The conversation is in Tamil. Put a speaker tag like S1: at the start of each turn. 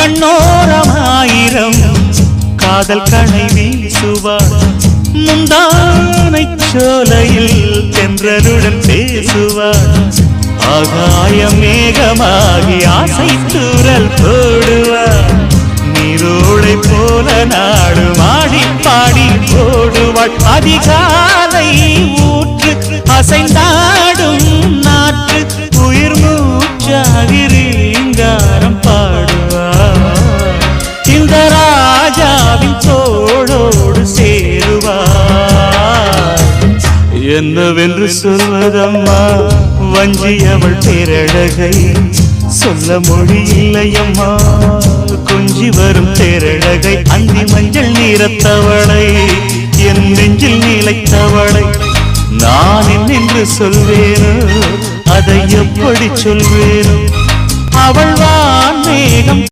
S1: கண்ணோரமாயிரம் காதல் கணை வீசுவார் முந்தானை சோலையில் தென்றலுடன் பேசுவார் ஆகாய மேகமாகி ஆசை தூரல் போடுவார் நீரோடை போல நாடு மாடி பாடி போடுவாள் அதிகாலை ஊற்று அசைந்தாடும் நாற்று உயிர் மூச்சாகி ரீங்காரம் பாடுவார் இந்த ராஜாவின் தோளோடு சேருவார் என்னவென்று சொல்வதம்மா வஞ்சி அவள் பேரழகை சொல்ல மொழி இல்லையம்மா கொஞ்சி வரும் தேரழகை அந்தி மஞ்சள் நீரத்தவளை என் நெஞ்சில் நிலைத்தவளை நான் என்னென்று சொல்வேனோ அதை எப்படி சொல்வேனோ அவள் வான் மேகம்